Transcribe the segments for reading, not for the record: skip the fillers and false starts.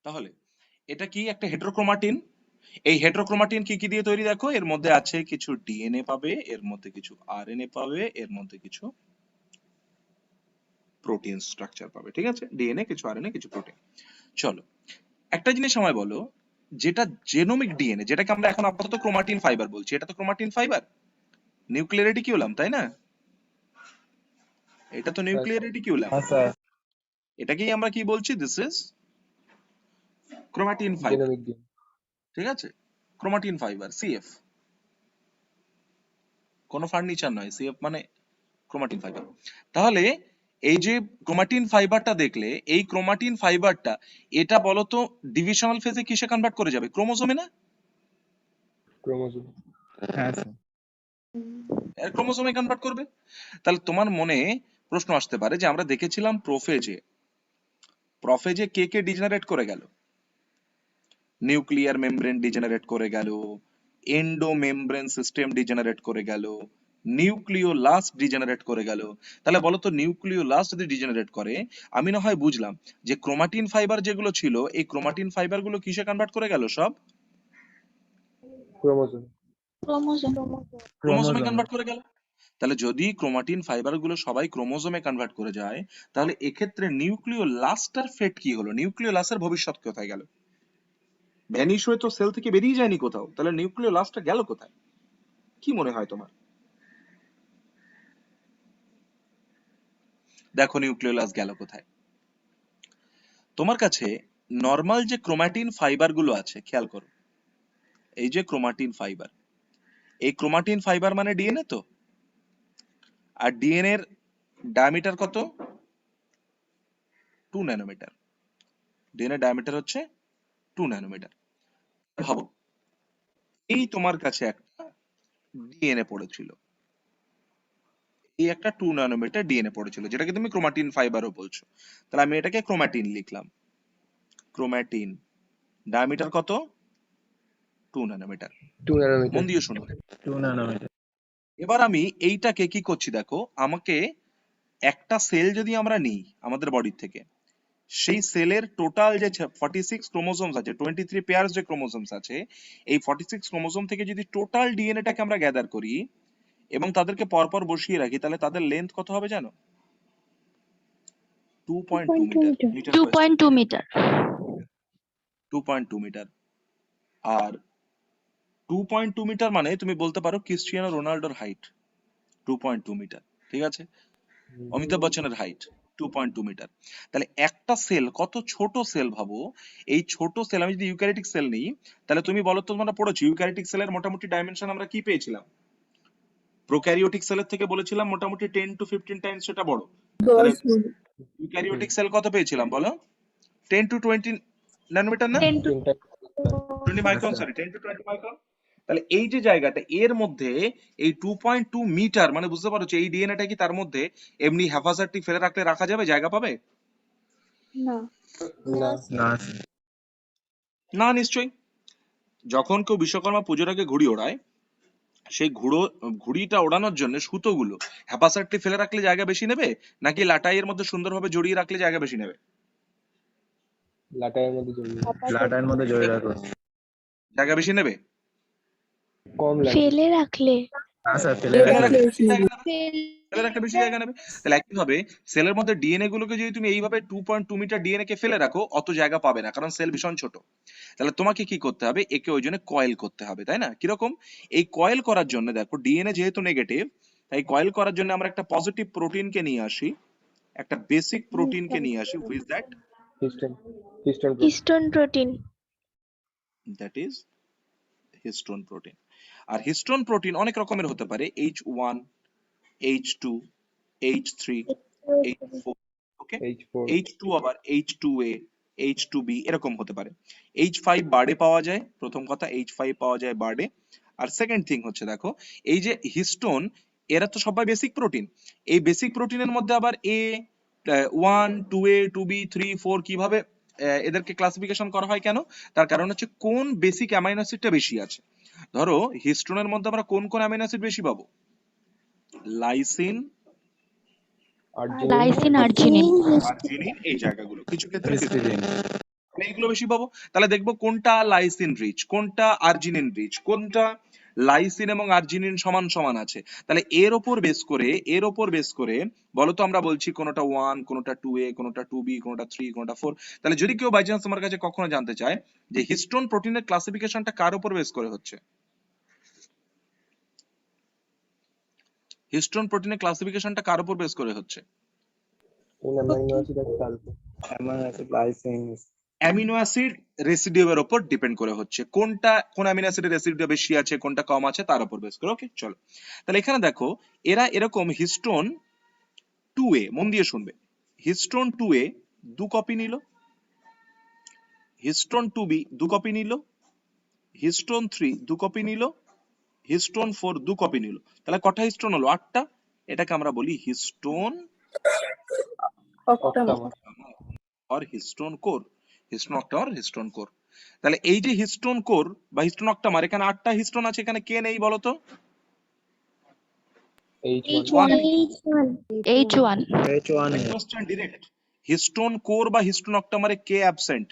তাহলে এটা কি একটা হেটারোক্রোমাটিন। এই হেটারোক্রোমাটিন কি কি দিয়ে তৈরি দেখো, এর মধ্যে আছে কিছু ডিএনএ পাবে, এর মধ্যে কিছু আরএনএ পাবে, এর মধ্যে কিছু প্রোটিন স্ট্রাকচার পাবে, ঠিক আছে, ডিএনএ কিছু আরএনএ কিছু প্রোটিন। চলো একটা জিনিস আমায় বলো, যেটা জেনোমিক ডিএনএ, যেটাকে আমরা এখন আপাতত ক্রোমাটিন ফাইবার বলছি, এটা তো ক্রোমাটিন ফাইবার, নিউক্লিয়ার রেটিকুলাম, তাই না? এটা তো নিউক্লিয়ার রেটিকুলাম, হ্যাঁ স্যার, এটাকেই আমরা কি বলছি, this is chromatin fibre, genomic DNA. ঠিক আছে, ক্রোমাটিন ফাইবার সিএফ, কোনো ফার্নিচার নয়, সিএফ মানে ক্রোমাটিন ফাইবার। তাহলে এই যে ক্রোমাটিন ফাইবারটা দেখলে, এই ক্রোমাটিন ফাইবারটা এটা বলতো ডিভিশনাল ফেজে কিসে কনভার্ট করে যাবে, ক্রোমোজোমে না? ক্রোমোজোম। হ্যাঁ স্যার। ক্রোমোজোমে কনভার্ট করবে। তাহলে তোমার মনে প্রশ্ন আসতে পারে যে আমরা দেখেছিলাম প্রফেজে কে কে ডিজেনারেট করে গেল, নিউক্লিয়ার মেমব্রেন ডিজেনারেট করে গেল, এন্ডো মেমব্রেন সিস্টেম ডিজেনারেট করে গেল, নিউক্লিওলাস্ট ডিজেনারেট করে গেল। তাহলে বলো তো নিউক্লিওলাস্ট যদি ডিজেনারেট করে, আমি না হয় বুঝলাম যে ক্রোমাটিন ফাইবার যেগুলো ছিল, এই ক্রোমাটিন ফাইবার গুলো কিসে কনভার্ট করে গেল, সব ক্রোমোজোম। ক্রোমোজোমে কনভার্ট করে গেল। তাহলে যদি ক্রোমাটিন ফাইবার গুলো সবাই ক্রোমোজোমে কনভার্ট করে যায়, তাহলে এক্ষেত্রে নিউক্লিওলাস্টের ফেট কি হলো, নিউক্লিওলাসের ভবিষ্যৎ কোথায় গেল? ভ্যানিশ হয়ে তো সেল থেকে বেরিয়ে যায়নি কোথাও, তাহলে নিউক্লিওলাসটা গেল কোথায়? কি মনে হয় তোমার? দেখো নিউক্লিওলাস গেল কোথায়। তোমার কাছে নর্মাল যে ক্রোমাটিন ফাইবার গুলো আছে, খেয়াল করো, এই যে ক্রোমাটিন ফাইবার, এই ক্রোমাটিন ফাইবার মানে ডিএনএ তো, আর ডিএনএ এর ডায়ামিটার কত, 2 ন্যানোমিটার। ডিএনএ ডায়ামিটার হচ্ছে 2 ন্যানোমিটার। ভাবো এই তোমার কাছে একটা ডিএনএ পড়েছিল, এই একটা 2 ন্যানোমিটার ডিএনএ পড়েছিল, যেটাকে তুমি ক্রোমাটিন ফাইবারও বলছো। তাহলে আমি এটাকে ক্রোমাটিন লিখলাম, ক্রোমাটিন ডায়ামিটার কত, 2 ন্যানোমিটার। 2 মন ন্যানোমিটার। দিয়ে শুনো। 2 ন্যানোমিটার। এবার আমি এইটাকে কি করছি দেখো, আমাকে একটা সেল যদি আমরা নিই আমাদের বডির থেকে, সেই সেলের টোটাল যে 46 ক্রোমোজোমস আছে, 23 পেয়ার্স যে ক্রোমোজোমস আছে, এই 46 ক্রোমোজোম থেকে যদি টোটাল ডিএনএটাকে আমরা গ্যাদার করি এবং তাদেরকে পরপর বসিয়ে রাখি, তাহলে তাদের লেন্থ কত হবে জানো? 2.2 মিটার। 2.2 মিটার। 2.2 মিটার। আর 2.2 মিটার মানে তুমি বলতে পারো ক্রিস্টিয়ানো রোনাল্ডোর হাইট 2.2 মিটার, ঠিক আছে, অমিতাভ বচ্চনের হাইট 2.2 মিটার। তাহলে একটা সেল কত ছোট সেল ভাবো। এই ছোট সেল, আমি যদি ইউক্যারিওটিক সেল নিই, তাহলে তুমি বলো তো, তোমরা পড়েছো ইউক্যারিওটিক সেলের মোটামুটি ডাইমেনশন আমরা কি পেয়েছিলাম? প্রোক্যারিওটিক সেলের থেকে বলেছিলাম মোটামুটি 10 to 15 টাইমস সেটা বড়। তাহলে ইউক্যারিওটিক সেল কত পেয়েছিলাম বলো? 10 to 20 ন্যানোমিটার না, 20 মাইক্রন, সরি 10 to 20 মাইক্রন। তাহলে এই যে জায়গাটা এর মধ্যে এই 2.2 মিটার, মানে বুঝতে পারছো এই ডিএনএটা কি তার মধ্যে এমনি হ্যাফাজারটি ফেলে রাখলে রাখা যাবে, জায়গা পাবে? না। না। না না নিশ্চয়ই। যখন কেউ বিশ্বকর্মা পুজোর আগে ঘুড়ি ওড়ায়, সেই ঘুড়িটা ওড়ানোর জন্য সুতোগুলো হ্যাপাসারটি ফেলে রাখলে জায়গা বেশি নেবে, নাকি লাটাইয়ের মধ্যে সুন্দরভাবে জড়িয়ে রাখলে জায়গা বেশি নেবে? লাটাইয়ের মধ্যে জড়িয়ে। লাটাইয়ের মধ্যে জড়িয়ে রাখো। জায়গা বেশি নেবে? কম লাগে। ফেলে রাখলে না স্যার, ফেলে ফেলে রাখলে রাখলে বেশি জায়গা নেবে, ফেলে রাখলে বেশি জায়গা নেবে। তাহলে একইভাবে সেলের মধ্যে ডিএনএ গুলোকে যদি তুমি এইভাবে 2.2 মিটার ডিএনএ কে ফেলে রাখো, অত জায়গা পাবে না, কারণ সেল ভীষণ ছোট। তাহলে তোমাকে কি করতে হবে, একে ওই জন্য কয়েল করতে হবে, তাই না? কিরকম? এই কয়েল করার জন্য দেখো, ডিএনএ যেহেতু নেগেটিভ, তাই কয়েল করার জন্য আমরা একটা পজিটিভ প্রোটিনকে নিয়ে আসি, একটা বেসিক প্রোটিনকে নিয়ে আসি, which that histone. Histone. Histone protein. That is histone protein. আর হিস্টোন প্রোটিন অনেক রকমের হতে পারে, H1, H2, H3, H4, ওকে, H4। H2 আবার H2A, H2B এরকম হতে পারে। H5 বার্ডে পাওয়া যায়, প্রথম কথা H5 পাওয়া যায় বার্ডে। আর সেকেন্ড থিং হচ্ছে দেখো, এই যে হিস্টোন, এরা তো সবাই বেসিক প্রোটিন। এই বেসিক প্রোটিনের মধ্যে আবার A1, 2A, 2B, 3, 4 কিভাবে এদেরকে ক্লাসিফিকেশন করা হয় কেন? তার কারণ হচ্ছে কোন বেসিক অ্যামাইনো অ্যাসিডটা বেশি আছে। ধরো হিস্টোনের মধ্যে আমরা কোন কোন অ্যামাইনো অ্যাসিড বেশি পাবো? Lysine, lysine, arginine. আর্জিনিন, এই জায়গাগুলো, কিছু ক্ষেত্রে হিস্টিডিন। এইগুলো বেশি পাবো। তাহলে দেখবো কোনটা লাইসিন রিচ, কোনটা আর্জিনিন রিচ, কোনটা লাইসিন এবং আর্জিনিন সমান সমান আছে। তাহলে এর ওপর বেস করে বলো তো আমরা বলছি কোনটা 1, কোনটা 2A, কোনটা 2B, কোনটা 3, কোনটা 4। তাহলে যদি কেউ বাই চান্স তোমার কাছে কখনো জানতে চায় যে হিস্টোন প্রোটিনের ক্লাসিফিকেশনটা কার উপর বেস করে হচ্ছে, হিস্টোন প্রোটিনের ক্লাসিফিকেশনটা কার উপর বেস করে হচ্ছে, কোন অ্যামাইনো অ্যাসিড আছে তার উপর। Amino acid lysine. Amino acid রেসিডিউয়ের উপর ডিপেন্ড করে হচ্ছে, কোন অ্যামিনো অ্যাসিডের রেসিডিউ বেশি আছে, কোনটা কম আছে তার উপর বেস করে। ওকে চলো, তাহলে এখানে দেখো এরা এরকম হিস্টোন 2A, মন দিয়ে শুনবে, হিস্টোন 2A 2 কপি নিল, হিস্টোন 2B 2 কপি নিল, হিস্টোন 3 2 কপি নিল, হিস্টোন 4 2 কপি নিল। তাহলে কটা হিস্টোন হলো? 8টা। এটাকে আমরা বলি হিস্টোন অক্টামার। আর histone core, histone octamer, histone core. তাহলে এই যে হিস্টোন কোর বা হিস্টোন অক্টামার, এখানে 8টা হিস্টোন আছে, এখানে কে নেই বলতো? H1 H1 H1 है। কোশ্চেন ডিরেক্ট, হিস্টোন কোর বা হিস্টোন অক্টামারে কে absent?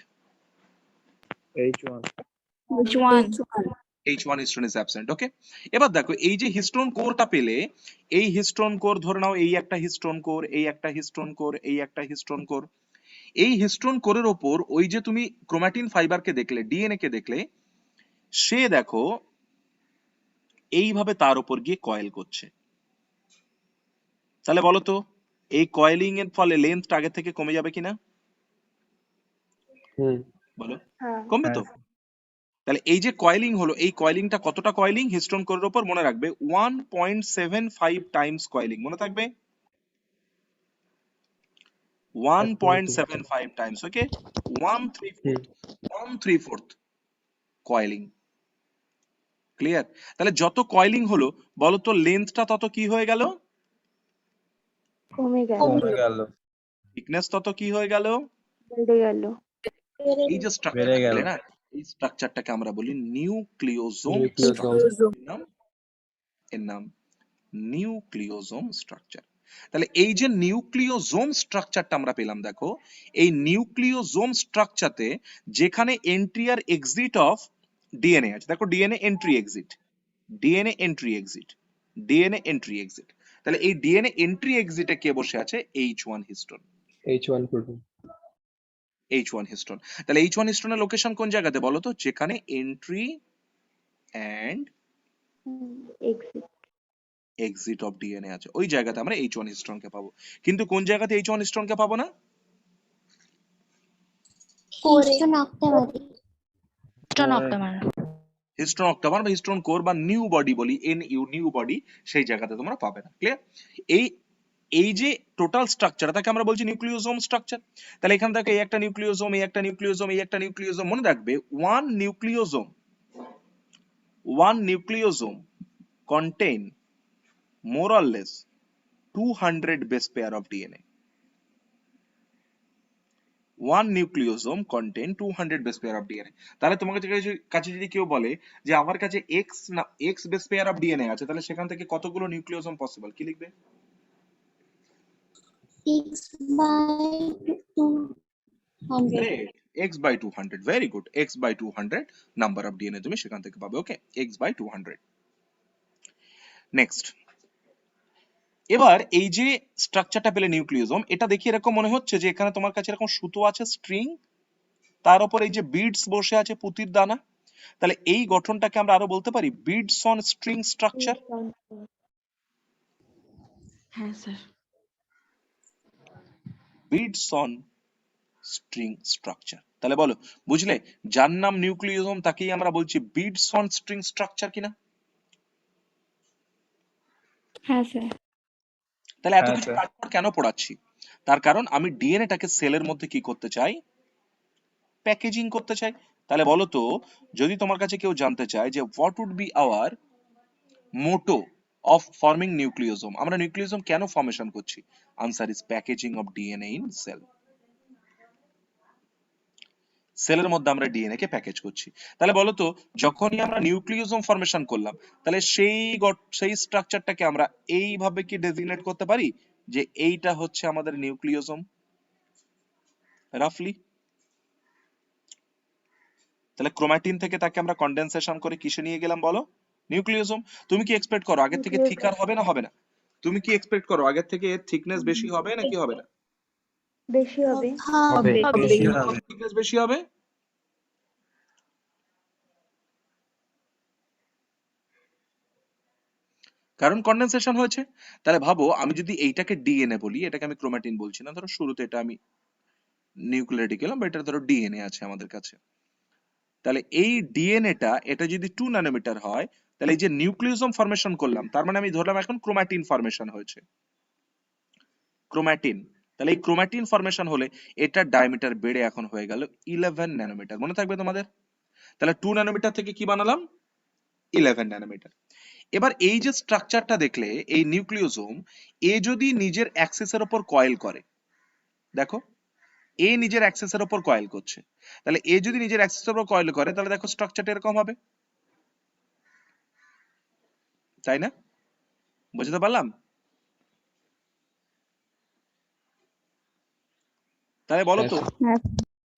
H1 H1 histone is absent. Okay, এবার দেখো এই যে হিস্টোন কোরটা পেলে, এই হিস্টোন কোর ধরে নাও এই একটা হিস্টোন কোর, এই একটা হিস্টোন কোর, এই একটা হিস্টোন কোর। এই হিস্টোন কোরের ওপর ওই যে তুমি ক্রোমাটিন ফাইবারকে দেখলে, ডিএনএ কে দেখলে, সে দেখো এইভাবে তার উপর গিয়ে কয়েল করছে। তাহলে বলো তো এই কয়েলিং এর ফলে লেন্থটা আগে থেকে কমে যাবে কিনা? হুম। বলো, কমবে তো। है। তাহলে এই যে কয়েলিং হলো, এই কয়েলিংটা কতটা কয়েলিং? হিস্টোন কোরের উপর মনে রাখবে 1.75 টাইমস কয়েলিং, মনে থাকবে 1.75 টাইমস। ওকে, 1/3 কয়েলিং। ক্লিয়ার? তাহলে যত কয়েলিং হলো বলো তো লেন্থটা তত কি হয়ে গেল? কমে গেল। থিকনেস তত কি হয়ে গেল? এই যে বেড়ে স্ট্রাকচারটা গেল। পেলে না, এই স্ট্রাকচারটাকে আমরা বলি নিউক্লিওজোম নিউক্লিওজোম। স্ট্রাকচার। এর নাম নিউক্লিওজোম স্ট্রাকচার। তাহলে এই যে নিউক্লিওজোম স্ট্রাকচারটা আমরা পেলাম, দেখো এই নিউক্লিওজোম স্ট্রাকচারতে যেখানে এন্ট্রি আর এক্সিট অফ ডিএনএ আছে, দেখো DNA entry exit, DNA entry exit, DNA entry exit. তাহলে এই ডিএনএ এন্ট্রি এক্সিটে কে বসে আছে? H1 histone, H1 protein. H1 histone. তাহলে H1 হিস্টোনের লোকেশন কোন জায়গাতে বলো তো? যেখানে entry and exit of DNA আছে, ওই জায়গাতে আমরা H1 হিস্টোনকে পাবো। কিন্তু কোন জায়গাতে H1 হিস্টোনকে পাবো না? হিস্টোন অক্টামার হিস্টোন অক্টামার বা হিস্টোন কোর বা নিউ বডি বলি, NU, নিউ বডি, সেই জায়গাতে তোমরা পাবে না। ক্লিয়ার? এই এই যে টোটাল স্ট্রাকচার, তাকে আমরা বলছি নিউক্লিওজোম স্ট্রাকচার। তাহলে এখান থেকে এই একটা নিউক্লিওজোম, এই একটা নিউক্লিওজোম, এই একটা নিউক্লিওজোম, মনে রাখবে one nucleosome contain more or less 200 base pair of DNA. One nucleosome contain 200 base pair of DNA. তাহলে তোমার কাছে যদি কেউ বলে যে আমার কাছে x base pair of DNA আছে, তাহলে সেখান থেকে কতগুলো নিউক্লিওজোম পসিবল, কি লিখবে? 6/200 Great. X by 200. Very good. X by 200 number of DNA তুমি সেখান থেকে পাবে। ওকে, X by 200. নেক্সট, এবার এই যে স্ট্রাকচারটা পেলে নিউক্লিওজোম, এটা দেখি এরকম মনে হচ্ছে যে এখানে তোমার কাছে এরকম সুতো আছে, স্ট্রিং, তার উপর এই যে বিডস বসে আছে, পুতির দানা। তাহলে এই গঠনটাকে আমরা আরো বলতে পারি বিডস অন স্ট্রিং স্ট্রাকচার। হ্যাঁ sir beads on string structure. তাহলে বলো, বুঝলে যার নাম নিউক্লিওজোম তাকেই আমরা বলছি বিডস অন স্ট্রিং স্ট্রাকচার কিনা? হ্যাঁ স্যার তাহলে এত হ্যাঁ কিছু স্যার। তারপর কেন পড়াচ্ছি? তার কারণ আমি ডিএনএটাকে সেলের মধ্যে কি করতে চাই? প্যাকেজিং করতে চাই। তাহলে বলো তো, যদি তোমার কাছে কেউ জানতে চায় যে what would be our motto of forming nucleosome, আমরা নিউক্লিওজোম কেন ফর্মেশন করছি? Answer is packaging of DNA in cell. সেলের মধ্যে আমরা ডিএনএ কে প্যাকেজ করছি। তাহলে বলো তো, যখনই আমরা নিউক্লিওজোম ফর্মেশন করলাম, তাহলে সেই স্ট্রাকচারটাকে আমরা এইভাবে কি ডেজিগনেট করতে পারি যে এইটা হচ্ছে আমাদের নিউক্লিওজোম, রাফলি? তাহলে ক্রোমাটিন থেকে তাকে আমরা কন্ডেনসেশন করে কিসে নিয়ে গেলাম বলো? নিউক্লিওজোম। তুমি কি এক্সপেক্ট করো আগের থেকে থিকার হবে না হবে না? তুমি কি এক্সপেক্ট করো আগের থেকে এর থিকনেস বেশি হবে নাকি হবে না? বেশি হবে। হবে। বেশি কেন হবে। থিকনেস বেশি হবে? কারণ কন্ডেনসেশন হয়েছে। তাহলে ভাবো আমি যদি এইটাকে ডিএনএ বলি, এটাকে আমি ক্রোমাটিন বলছি না, ধরো শুরুতে এটা আমি নিউক্লিওটাইড গেলাম, বা এটা ধরো ডিএনএ আছে আমাদের কাছে। তাহলে এই ডিএনএটা এটা যদি 2 ন্যানোমিটার হয়, তাহলে এই যে নিউক্লিওজোম ফরমেশন করলাম, তার মানে আমি ধরলাম এখন ক্রোমাটিন ফরমেশন হয়েছে। ক্রোমাটিন, তাহলে এই ক্রোমাটিন ফরমেশন হলে এটার ডায়ামিটার বেড়ে এখন হয়ে গেল 11 ন্যানোমিটার। মনে থাকবে তোমাদের? তাহলে 2 ন্যানোমিটার থেকে কি বানালাম? 11 ন্যানোমিটার। এবার এই যে স্ট্রাকচারটা দেখলে, এই নিউক্লিওজোম, এ যদি নিজের অ্যাক্সিসের উপর কয়েল করে, দেখো এ নিজের অ্যাক্সিসের উপর কয়েল করছে, তাহলে এ যদি নিজের অ্যাক্সিসের উপর কয়েল করে, তাহলে দেখো স্ট্রাকচারটা এরকম হবে, তাই না? বুঝতে পারলাম? তাহলে বলো তো হ্যাঁ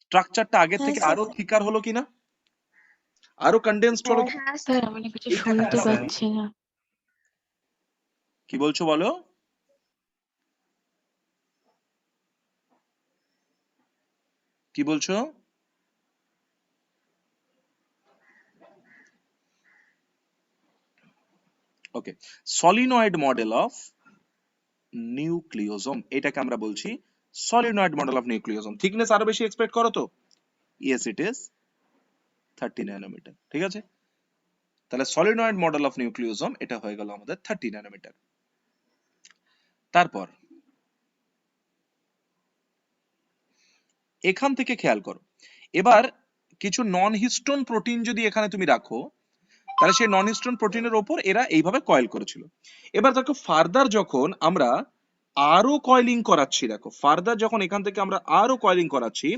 স্ট্রাকচারটা আগের থেকে আরো থিকার হলো কিনা, আরো কন্ডেন্সড হলো কিনা? স্যার আমি কিছু শুনতে স্যার। পাচ্ছি না। কি বলছো বলো? কি বলছো? Okay, solenoid model of nucleosome, এটাকে আমরা বলছি solenoid model of nucleosome. Thickness আরো বেশি এক্সপেক্ট করো তো? Yes it is 30 nanometre. ঠিক আছে, তাহলে সলিনয়েড মডেল অফ নিউক্লিওজোম এটা হয়ে গেল আমাদের 30 ন্যানোমিটার। তারপর এখান থেকে খেয়াল করো, এবার কিছু নন হিস্টোন প্রোটিন যদি এখানে তুমি রাখো, তাহলে সেই নন হিস্টোন প্রোটিনের ওপর এরা এইভাবে কয়েল করেছিল। এবার দেখো ফার্দার যখন আমরা আরো কয়েলিং করাচ্ছি, দেখো ফার্দার যখন এখান থেকে আমরা আরো কয়েলিং করাচ্ছি,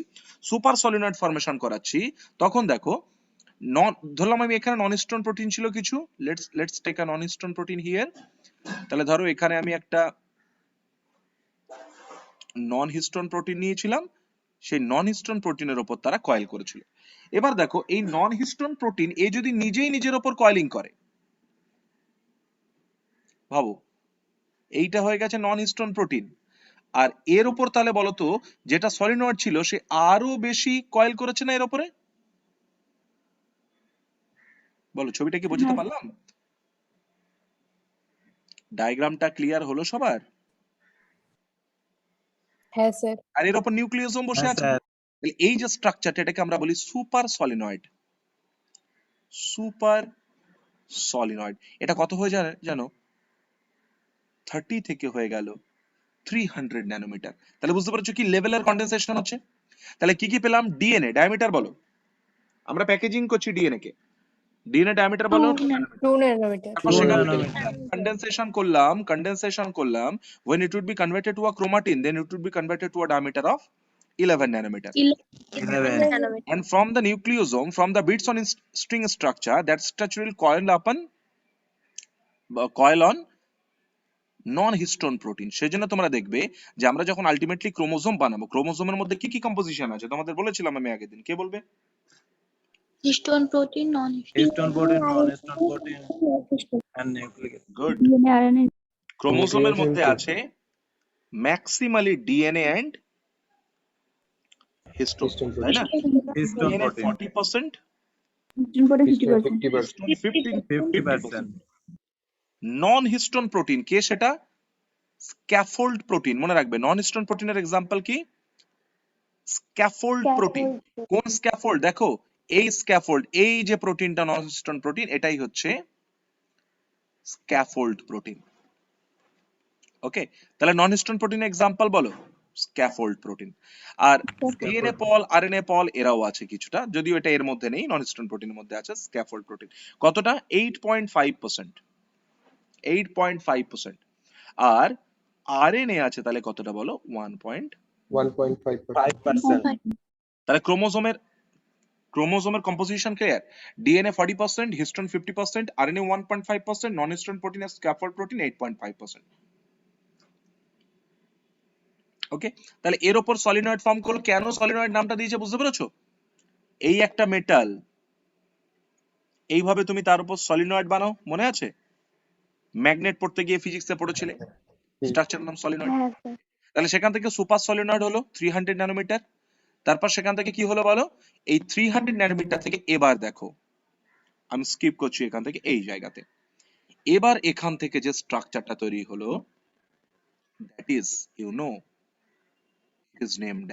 সুপার সলিনয়েড ফরমেশন করাচ্ছি, তখন দেখো নন, ধরলাম আমি এখানে নন হিস্টোন প্রোটিন ছিল কিছু, let's take a non histone protein here. তাহলে ধরো এখানে আমি একটা নন হিস্টোন প্রোটিন নিয়েছিলাম, সেই নন হিস্টোন প্রোটিনের উপর তারা কয়েল করেছিল। এবার দেখো এই নন হিস্টোন প্রোটিন এ যদি নিজেই নিজের উপর কয়েলিং করে, ভাবো এইটা হয়ে গেছে নন হিস্টোন প্রোটিন, আর এর উপর তাহলে বলতো যেটা সলিনয়েড ছিল সে আরো বেশি কয়েল করেছে না এর উপরে? বলো ছবিটা কি বোঝাতে পারলাম? ডায়াগ্রামটা ক্লিয়ার হলো সবার? হ্যাঁ স্যার। আর এর উপর নিউক্লিওজোম বসে হ্যাঁ আছে। স্যার। তাহলে এই যে স্ট্রাকচারটা, এটাকে আমরা বলি সুপার সলিনয়েড। সুপার সলিনয়েড এটা কত হয়ে যায় জানো? 30 থেকে হয়ে গেল 300 ন্যানোমিটার। তাহলে বুঝতে পারছো কি লেভেলের কন্ডেনসেশন হচ্ছে? তাহলে কি কি পেলাম? ডিএনএ ডায়ামিটার বলো, আমরা প্যাকেজিং করছি ডিএনএ কে, ডিএনএ ডায়ামিটার বলো। 2 ন্যানোমিটার। তারপর 2 সেখান থেকে ন্যানোমিটার। কন্ডেনসেশন করলাম, when it would be converted to a chromatin, then it would be converted to a diameter of 11 nanometer. 11. And from the nucleosome, from the bits on string structure, that structure will coil on non histone protein. সেজন্য তোমরা দেখবে যে আমরা যখন ultimately chromosome বানাবো, ক্রোমোজোমের মধ্যে কি কি কম্পোজিশন আছে তোমাদের বলেছিলাম আমি আগের দিন, কে বলবে? Histone protein, non Histone protein, non-histone protein, and nucleic acid. Good. DNA RNA. ক্রোমোজোমের মধ্যে Nucleogen আছে maximally DNA and histone, Histone তাই না? Histone DNA protein. 40%, histone protein Histone 50%। 50%. Histone 50%. নন হিস্টোন প্রোটিন কে? সেটা স্ক্যাফোল্ড প্রোটিন। মনে রাখবে নন হিস্টোন প্রোটিনের example কি? Scaffold protein. কোন স্ক্যাফোল্ড? দেখো এই স্ক্যাফোল্ড, এই যে প্রোটিনটা নন হিস্টোন প্রোটিন, এটাই হচ্ছে স্ক্যাফোল্ড প্রোটিন। ওকে, তাহলে নন হিস্টোন প্রোটিনের এক্সাম্পল বলো, স্ক্যাফোল্ড প্রোটিন। আর ডিএনএ পল, আরএনএ পল এরাও আছে কিছুটা, যদিও এটা এর মধ্যে নেই, নন হিস্টোন প্রোটিনের মধ্যে আছে স্ক্যাফোল্ড প্রোটিন। কতটা? 8.5%। 8.5%। আর আরএনএ আছে তাহলে কতটা বলো? 1.5। 1.5%. তাহলে ক্রোমোজোমের composition clear? DNA 40%, histone 50%, RNA 1.5%, নন হিস্টোন প্রোটিন আর স্ক্যাফোল্ড প্রোটিন 8.5%। ওকে, তাহলে এর উপর সলিনয়েড ফর্ম করলো। কেন সলিনয়েড নামটা দিয়েছে বুঝতে পেরেছো? এই একটা মেটাল এইভাবে তুমি তার উপর সলিনয়েড বানাও, মনে আছে ম্যাগনেট পড়তে গিয়ে ফিজিক্সে পড়েছিলে, স্ট্রাকচার নাম সলিনয়েড। হ্যাঁ স্যার। তাহলে সেখান থেকে সুপার সলিনয়েড হলো 300 ন্যানোমিটার। তারপর সেখান থেকে কি হলো বলো, এই 300 ন্যানোমিটার থেকে এবার দেখো আমি স্কিপ করছি এখান থেকে এই জায়গাতে, এবার এখান থেকে যে স্ট্রাকচারটা তৈরি হলো that is you know it is named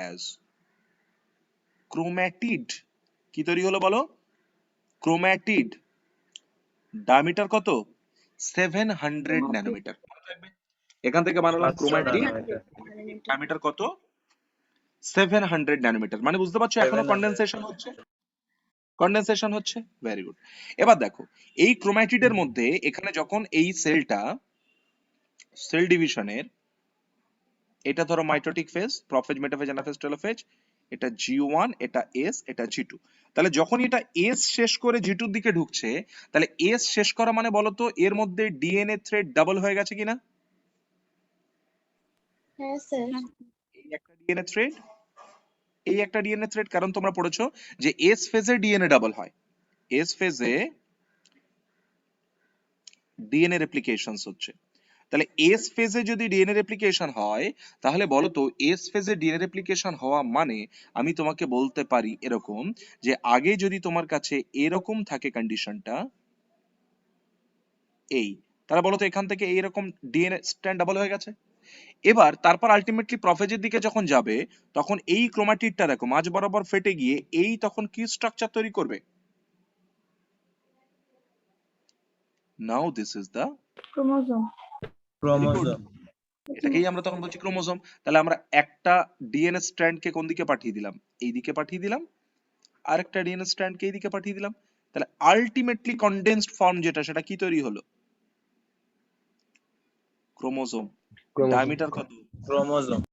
as chromatid. কি তৈরি হলো বলো, ক্রোম্যাটিড। ডায়ামিটার কত, 700 ন্যানোমিটার। এখান থেকে বানালাম ক্রোম্যাটিড, ডায়ামিটার কত 700 ন্যানোমিটার। মানে বুঝতে পারছো এখনো 700 কন্ডেনসেশন হচ্ছে, কন্ডেনসেশন হচ্ছে, ভেরি গুড। এবার দেখো এই ক্রোম্যাটিডের মধ্যে এখানে যখন এই সেলটা সেল ডিভিশনের, এটা ধরো mitotic phase, prophase, metaphase, anaphase, telophase, এটা G1, এটা S, এটা G2। তাহলে যখন এটা S শেষ করে G2 এর দিকে ঢুকছে, তাহলে S শেষ করা মানে বলতো এর মধ্যে ডিএনএ থ্রেড ডাবল হয়ে গেছে কিনা। হ্যাঁ স্যার। এই একটা ডিএনএ থ্রেড, এই একটা ডিএনএ থ্রেড, কারণ তোমরা পড়েছো যে এস ফেজে ডিএনএ ডাবল হয়, এস ফেজে ডিএনএ রেপ্লিকেশনস হচ্ছে। তাহলে এস ফেজে যদি ডিএনএ রেপ্লিকেশন হয়, তাহলে বলো তো এস ফেজে ডিএনএ রেপ্লিকেশন হওয়া মানে আমি তোমাকে বলতে পারি এরকম যে আগে যদি তোমার কাছে এরকম থাকে কন্ডিশনটা এই, তাহলে বলো তো এখান থেকে এইরকম ডিএনএ স্ট্র্যান্ড ডাবল হয়ে গেছে। এবার তারপর আলটিমেটলি প্রফেজের দিকে যখন যাবে তখন এই ক্রোমাটিডটা দেখো মাঝ বরাবর ফেটে গিয়ে এই তখন কি স্ট্রাকচার তৈরি করবে, now this is the chromosome. chromosome, এটাকেই আমরা তখন বলছি ক্রোমোজোম। তাহলে আমরা একটা ডিএনএ স্ট্র্যান্ডকে কোন দিকে পাঠিয়ে দিলাম, এই দিকে পাঠিয়ে দিলাম, আরেকটা ডিএনএ স্ট্র্যান্ডকে এই দিকে পাঠিয়ে দিলাম। তাহলে আলটিমেটলি কনডেন্সড ফর্ম যেটা সেটা কি তৈরি হলো, ক্রোমোজোম। ডায়ামিটার কত, chromosome,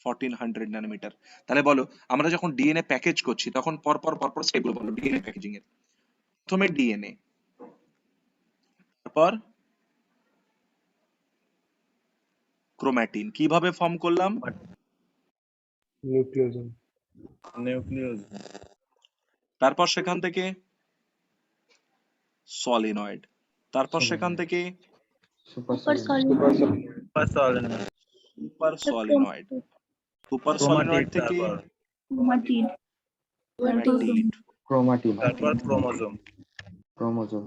1400 ন্যানোমিটার। তাহলে বলো আমরা যখন ডিএনএ প্যাকেজ করছি তখন পরপর স্টেপগুলো বলো ডিএনএ প্যাকেজিং এর। প্রথমে ডিএনএ, তারপর ক্রোম্যাটিন, কিভাবে ফর্ম করলাম, নিউক্লিওজোম, nucleosome, তারপর সেখান থেকে সলিনয়েড, তারপর সেখান থেকে super super solid, solid. Super solenoid, super solenoid chromatid, থেকে তারপর ক্রোমাটিড। ক্রোম্যাটিড, ক্রোমাটিন, তারপর chromosome, ক্রোমোজোম,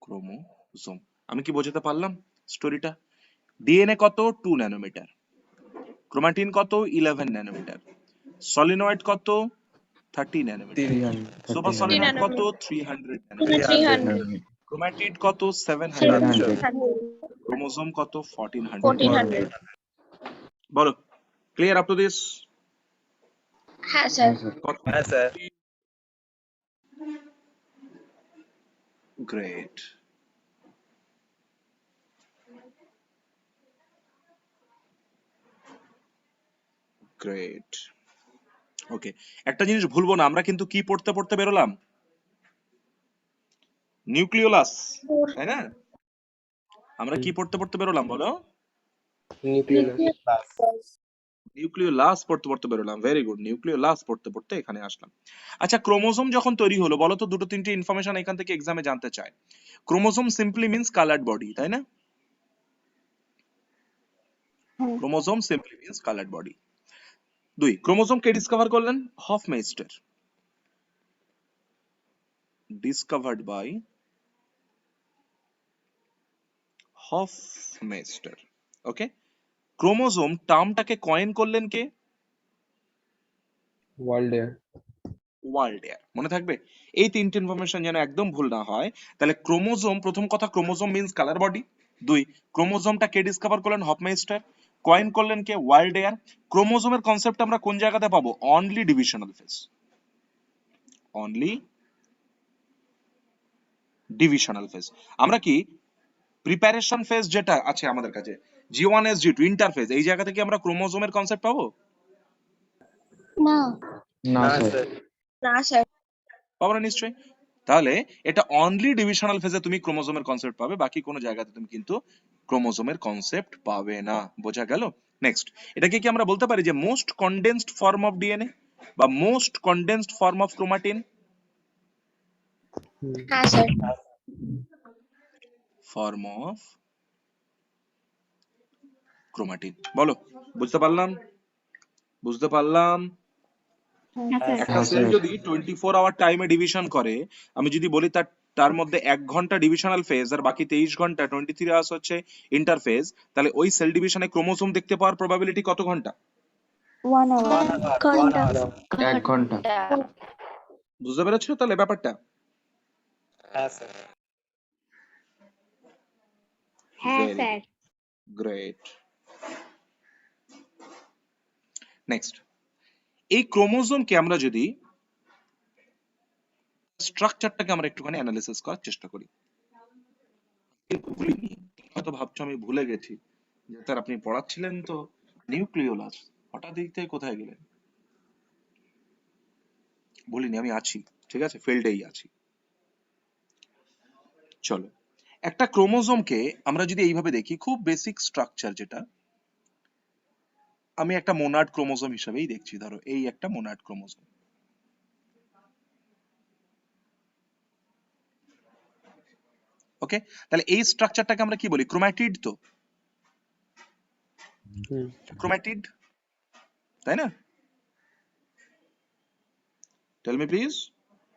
ক্রোমোজোম। আমি কি বোঝাতে পারলাম স্টোরিটা? ডিএনএ কত 2 ন্যানোমিটার, ক্রোমাটিন কত 11 ন্যানোমিটার, সলিনয়েড কত 30 ন্যানোমিটার, 300, সুপার 30 সলিনয়েড কত nanometer, 300 ন্যানোমিটার, 300, ক্রোম্যাটিড কত 700, 700, ক্রোমোজোম কত 1400। 1400। বলো ক্লিয়ার আপ টু দিস? হ্যাঁ স্যার। হ্যাঁ স্যার, হ্যাঁ স্যার, গ্রেট। গ্রেট, ওকে। একটা জিনিস ভুলবো না, আমরা কিন্তু কি পড়তে পড়তে বেরোলাম, নিউক্লিওলাস, তাই না? আমরা কি পড়তে পড়তে বেরোলাম বলো, নিউক্লিওলাস, নিউক্লিওলাস পড়তে পড়তে বেরোলাম। ভেরি গুড, নিউক্লিওলাস পড়তে পড়তে এখানে আসলাম। আচ্ছা ক্রোমোজোম যখন তৈরি হলো বলো তো, দুটো তিনটে ইনফরমেশন এখান থেকে এক্সামে জানতে চায়। Chromosome simply means coloured body, তাই না? হ্যাঁ। Chromosome simply means coloured body. দুই, ক্রোমোজোম কে ডিসকভার করলেন, Hofmeister, discovered by Hofmeister. Okay, chromosome টার্মটাকে কয়েন করলেন কে, ওয়াল্ডেয়ার, ওয়াল্ডেয়ার। মনে থাকবে এই তিনটে ইনফরমেশন যেন একদম ভুল না হয়। তাহলে ক্রোমোজোম, প্রথম কথা ক্রোমোজোম মিন্স কালার বডি। দুই, ক্রোমোজোমটা কে ডিসকভার করলেন, হফমেস্টার, কয়েন করলেন কে, ওয়াল্ডেয়ার। ক্রোমোজোমের কনসেপ্ট আমরা কোন জায়গাতে পাবো, only divisional phase, only divisional phase. আমরা কি প্রিপারেশন ফেজ যেটা আছে আমাদের কাছে G1 S G2 ইন্টারফেজ, এই জায়গা থেকে আমরা ক্রোমোজোমের কনসেপ্ট পাবো, না। না না স্যার, স্যার, না স্যার। পাবো না নিশ্চয়ই। তাহলে এটা অনলি ডিভিশনাল ফেজে তুমি ক্রোমোজোমের কনসেপ্ট পাবে, বাকি কোনো জায়গাতে তুমি কিন্তু ক্রোমোজোমের কনসেপ্ট পাবে না। বোঝা গেল? নেক্সট, এটাকে কি আমরা বলতে পারি যে most condensed form of DNA বা most condensed form of chromatin? হ্যাঁ স্যার। Form of chromatin. বলো, বুঝতে পারলাম? বুঝতে পারলাম? হ্যাঁ স্যার। একটা হ্যাঁ সেল স্যার। যদি 24 আওয়ার টাইমে ডিভিশন করে, আমি যদি বলি তার মধ্যে 1 ঘন্টা ডিভিশনাল ফেজ আর বাকি 23 ঘন্টা 23 আওয়ার্স হচ্ছে ইন্টারফেজ, তাহলে ওই সেল ডিভিশনে ক্রোমোসোম দেখতে পাওয়ার প্রবাবিলিটি কত ঘন্টা? 1 ঘন্টা। 1 ঘন্টা। বুঝতে পেরেছো তাহলে ব্যাপারটা? হ্যাঁ স্যার। হ্যাঁ Very স্যার। great. নেক্সট, এই ক্রোমোসোমকে আমরা যদি স্ট্রাকচারটাকে আমরা একটুখানি অ্যানালিসিস করার চেষ্টা করি। ভুলিনি, হয়তো ভাবছো আমি ভুলে গেছি যে স্যার আপনি পড়াচ্ছিলেন তো নিউক্লিওলাস, হঠাৎ দিক থেকে কোথায় গেলেন? বলিনি, আমি আছি, ঠিক আছে, ফিল্ডেই আছি। চলো, একটা ক্রোমোসোমকে আমরা যদি এইভাবে দেখি, খুব বেসিক স্ট্রাকচার যেটা, আমি একটা মোনাড ক্রোমোসোম হিসেবেই দেখছি। ধরো এই একটা মোনাড ক্রোমোসোম, ওকে? তাহলে এই স্ট্রাকচারটাকে আমরা কি বলি? ক্রোম্যাটিড। তো ক্রোম্যাটিড, তাই না? টেল মি প্লিজ,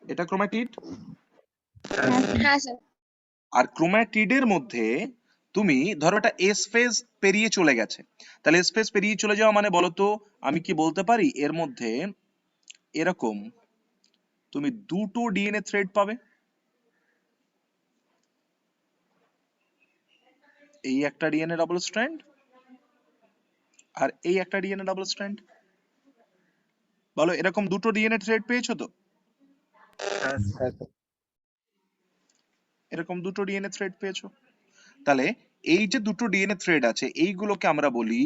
এটা ক্রোম্যাটিড। হ্যাঁ স্যার। আর ক্রোম্যাটিডের মধ্যে তুমি ধরো এটা এস ফেজ পেরিয়ে চলে গেছে, তাহলে এস ফেজ পেরিয়ে চলে যাওয়া মানে বলো তো, আমি কি বলতে পারি এর মধ্যে এরকম তুমি দুটো ডিএনএ থ্রেড পাবে। এই একটা ডিএনএ ডাবল স্ট্র্যান্ড আর এই একটা ডিএনএ ডাবল স্ট্র্যান্ড। বলো, এরকম দুটো ডিএনএ থ্রেড পেয়েছো তো? হ্যাঁ স্যার। এরকম দুটো ডিএনএ থ্রেড পেয়েছো। তাহলে এই যে দুটো ডিএনএ থ্রেড আছে, এইগুলোকে আমরা বলি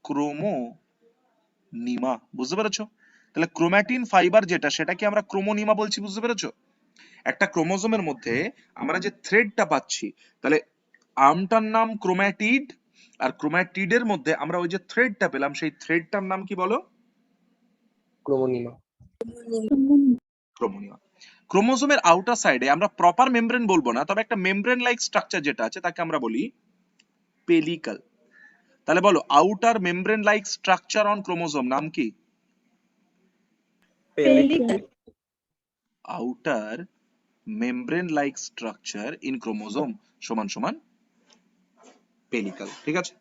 ক্রোমোনিমা। বুঝতে পেরেছো? তাহলে ক্রোম্যাটিন ফাইবার যেটা, সেটাকে আমরা ক্রোমোনিমা বলছি। বুঝতে পেরেছো? একটা ক্রোমোজোমের মধ্যে আমরা যে থ্রেডটা পাচ্ছি, তাহলে আর্মটার নাম ক্রোম্যাটিড, আর ক্রোম্যাটিডের মধ্যে আমরা ওই যে থ্রেডটা পেলাম, সেই থ্রেডটার নাম কি বলো? ক্রোমোনিমা। ক্রোমোনিমা। ক্রোমোজোমের আউটার সাইডে আমরা প্রপার মেমব্রেন বলবো না, তবে একটা মেমব্রেন লাইক স্ট্রাকচার যেটা আছে তাকে আমরা বলি পেলিকাল। তাহলে বলো, outer membrane like structure on chromosome নাম কি? Pellicle. Outer membrane like structure in chromosome সমান সমান পেলিকাল। ঠিক আছে,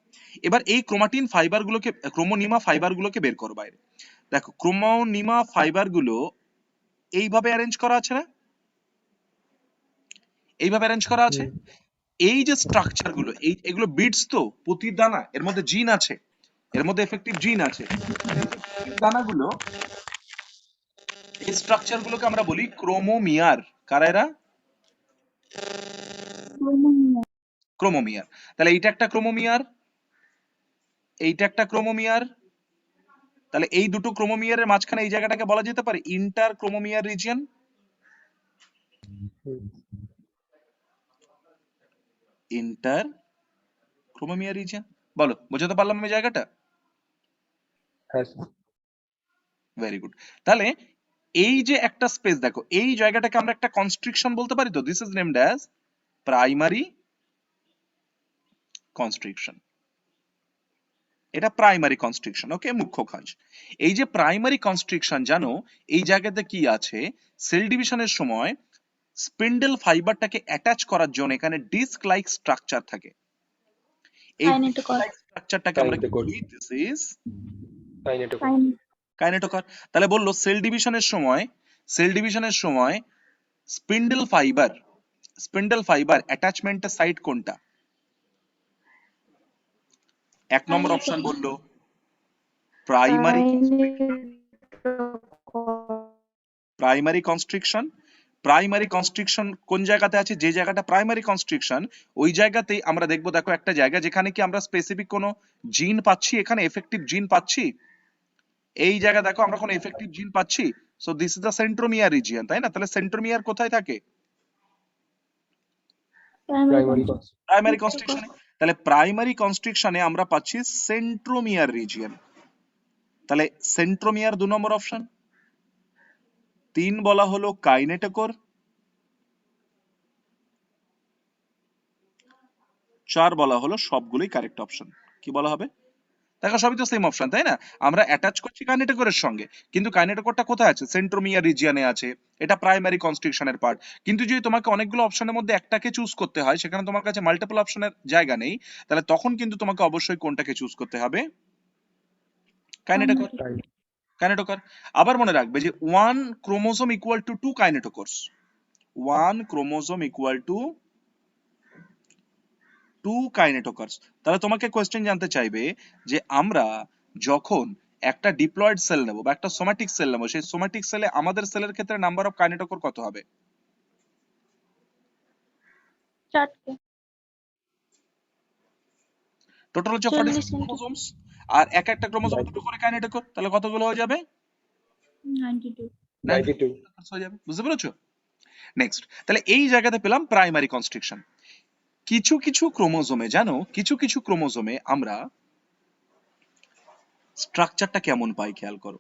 এবার এই ক্রোমাটিন ফাইবার গুলোকে, ক্রোমোনিমা ফাইবার গুলোকে বের করো বাইরে। দেখো, ক্রোমোনিমা ফাইবার গুলো এইভাবে অ্যারেঞ্জ করা আছে না? এইভাবে অ্যারেঞ্জ করা আছে। এই যে স্ট্রাকচার গুলো, এগুলো বিটস তো, পুঁতির দানা, এর মধ্যে জিন আছে, এর মধ্যে এফেক্টিভ জিন আছে। দানাগুলো, এই স্ট্রাকচার গুলোকে আমরা বলি ক্রোমোমিয়ার। কারা এরা? ক্রোমোমিয়ার। তাহলে এইটা একটা ক্রোমোমিয়ার, এইটা একটা ক্রোমোমিয়ার। তাহলে এই দুটো ক্রোমোমিয়ারের মাঝখানে এই জায়গাটাকে বলা যেতে পারে inter chromomere region. Inter chromomere region. বলো, বোঝাতে পারলাম আমি জায়গাটা? হ্যাঁ স্যার। Very good. তাহলে এই যে একটা স্পেস, দেখো এই জায়গাটাকে আমরা একটা কনস্ট্রিকশন বলতে পারি। তো this is named as primary constriction. এটা প্রাইমারি কনস্ট্রিকশন, ওকে, মুখ্য কাজ। এই যে প্রাইমারি কনস্ট্রিকশন, জানো এই জায়গাতে কি আছে? সেল ডিভিশনের সময় স্পিন্ডল ফাইবারটাকে অ্যাটাচ করার জন্য এখানে ডিস্ক লাইক স্ট্রাকচার থাকে। এই ডিস্ক লাইক স্ট্রাকচারটাকে আমরা কি বলি? This is kinetochore. তাহলে বললো সেল ডিভিশনের সময় স্পিন্ডল ফাইবার অ্যাটাচমেন্টের সাইট কোনটা? এক নম্বর অপশন বললো প্রাইমারি কনস্ট্রিকশন। প্রাইমারি কনস্ট্রিকশন কোন জায়গাতে আছে? যে জায়গাটা প্রাইমারি কনস্ট্রিকশন, ওই জায়গাতেই আমরা দেখবো, দেখো একটা জায়গা যেখানে কি আমরা স্পেসিফিক কোনো জিন পাচ্ছি, এখানে এফেক্টিভ জিন পাচ্ছি। এই জায়গা দেখো আমরা কোনো এফেক্টিভ জিন পাচ্ছি। So this is the centromere region, তাই না? তাহলে সেন্ট্রোমিয়ার কোথায় থাকে? প্রাইমারি কনস্ট্রিকশনে। তাহলে প্রাইমারি কনস্ট্রিকশনে আমরা পাচ্ছি সেন্ট্রোমিয়ার রিজিয়ন। তাহলে সেন্ট্রোমিয়ার 2 নম্বর অপশন। 3 বলা হলো কাইনেটোকোর। 4 বলা হলো সবগুলোই কারেক্ট অপশন। কি বলা হবে? দেখো সবই তো সেম অপশন, তাই না? আমরা অ্যাটাচ করছি কাইনেটোকোরের সঙ্গে, কিন্তু কাইনেটোকোরটা কোথায় আছে? সেন্ট্রোমিয়ার রিজিয়নে আছে। এটা প্রাইমারি কনস্ট্রিকশনের পার্ট। কিন্তু যদি তোমাকে অনেকগুলো অপশনের মধ্যে একটাকে চুজ করতে হয়, সেখানে তোমার কাছে মাল্টিপল অপশনের জায়গা নেই, তাহলে তখন কিন্তু তোমাকে অবশ্যই কোনটাকে চুজ করতে হবে? কাইনেটোকোর। কাইনেটোকর। আবার মনে রাখবে যে 1 chromosome equal to 2 কাইনেটোকোরস। 1 chromosome equal to 2 কাইনেটোকর্স। তাহলে তোমাকে কোয়েশ্চেন জানতে চাইবে যে আমরা যখন একটা ডিপ্লয়েড সেল নেব বা একটা সোম্যাটিক সেল নেব, সেই সোম্যাটিক সেলে আমাদের সেলের ক্ষেত্রে নাম্বার অফ কাইনেটোকর কত হবে? 4টি। টোটাল হচ্ছে 40 46 ক্রোমোসোমস, আর এক একটা ক্রোমোসোমে দুটো করে কাইনেটোকর, তাহলে কতগুলো হয়ে যাবে? 92। 92 হয়ে যাবে। বুঝতে পেরেছো? নেক্সট, তাহলে এই জায়গাতে পেলাম প্রাইমারি কনস্ট্রিকশন। কিছু কিছু ক্রোমোসোমে জানো, কিছু কিছু ক্রোমোসোমে আমরা স্ট্রাকচারটা কেমন পাই খেয়াল করো।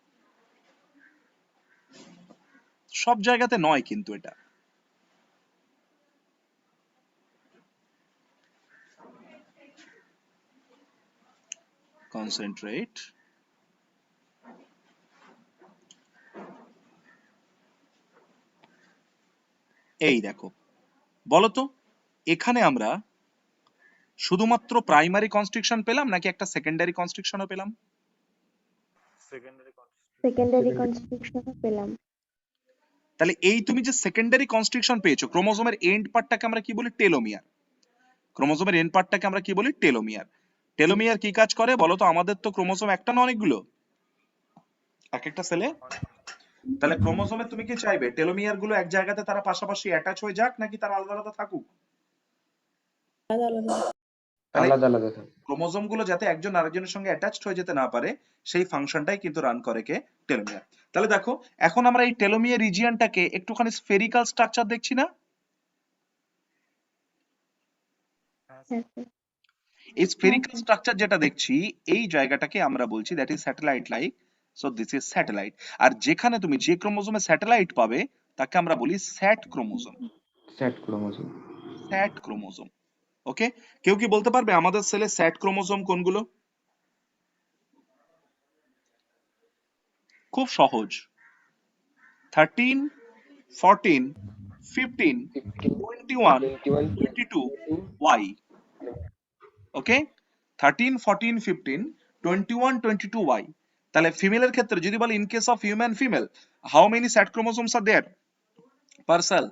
সব জায়গাতে নয় কিন্তু এটা। কনসেন্ট্রেট। এই দেখো, বলতো এখানে আমরা শুধুমাত্র প্রাইমারি কনস্ট্রিকশন পেলাম নাকি একটা সেকেন্ডারি কনস্ট্রিকশনও পেলাম? সেকেন্ডারি কনস্ট্রাকশন পেলাম। তাহলে এই তুমি যে সেকেন্ডারি কনস্ট্রিকশন পেয়েছো, ক্রোমোসোমের এন্ড পার্টটাকে আমরা কি বলি? টেলোমিয়ার। ক্রোমোসোমের এন্ড পার্টটাকে আমরা কি বলি? টেলোমিয়ার। টেলোমিয়ার কি কাজ করে বলো তো? আমাদের তো ক্রোমোসোম একটা না অনেকগুলো, এক একটা সেলে। তাহলে ক্রোমোসোমে তুমি কি চাইবে টেলোমিয়ার গুলো এক জায়গাতে তারা পাশাপাশি অ্যাটাচ হয়ে যাক, নাকি তারা আলাদা আলাদা থাকুক? আলাদা আলাদা। তাহলে আলাদা আলাদা থাকে। ক্রোমোসোম গুলো যাতে একজন আরেকজনের সঙ্গে অ্যাটাচড হয়ে যেতে না পারে, সেই ফাংশনটাই কিন্তু রান করে কে? টেলোমিয়ার। তাহলে দেখো এখন আমরা এই টেলোমিয়ার রিজিয়নটাকে একটুখানি স্ফেরিক্যাল স্ট্রাকচার দেখছি না? হ্যাঁ স্যার। এই স্ফেরিক্যাল স্ট্রাকচার যেটা দেখছি, এই জায়গাটাকে আমরা বলছি that is satellite like. So this is satellite. আর যেখানে তুমি যে ক্রোমোসোমে স্যাটেলাইট পাবে তাকে আমরা বলি sat chromosome. Sat chromosome. Sat chromosome. Okay, কেউ কি বলতে পারবে আমাদের সেলে স্যাট ক্রোমোসোম কোনগুলো? খুব সহজ। 13, 14, 15, 21, 22, Y. ওকে, 13, 14, 15, 21, 22, Y. তাহলে ফিমেলের ক্ষেত্রে যদি বলি in case of human female, how many sat chromosomes are there per cell?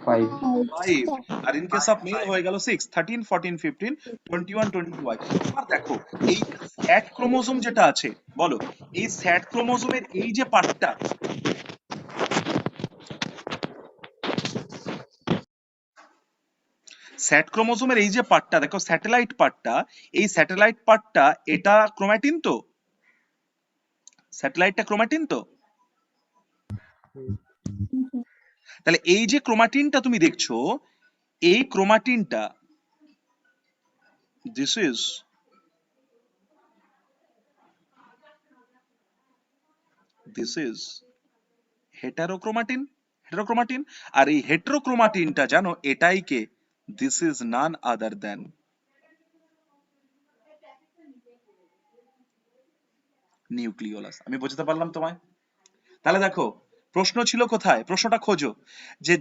5। 5। আর ইন কেস অফ মেল হয়ে গেল 6। 13, 14, 15, 21, 22, Y. এবার দেখো এই স্যাট ক্রোমোসোম যেটা আছে, বলো এই স্যাট ক্রোমোসোমের এই যে পার্টটা, স্যাট ক্রোমোসোমের এই যে পার্টটা দেখো, স্যাটেলাইট পার্টটা, এই স্যাটেলাইট পার্টটা এটা ক্রোমাটিন তো? স্যাটেলাইটটা ক্রোমাটিন তো? তাহলে এই যে ক্রোমাটিনটা তুমি দেখছো, এই ক্রোমাটিনটা দিস ইজ হেটারোক্রোমাটিন। হেটারোক্রোমাটিন। আর এই হেটারোক্রোমাটিনটা জানো এটাই কে? This is none other than nucleolus. আমি বোঝাতে পারলাম তোমায়? তাহলে দেখো প্রশ্ন ছিল কোথায়, প্রশ্নটা খোঁজো যে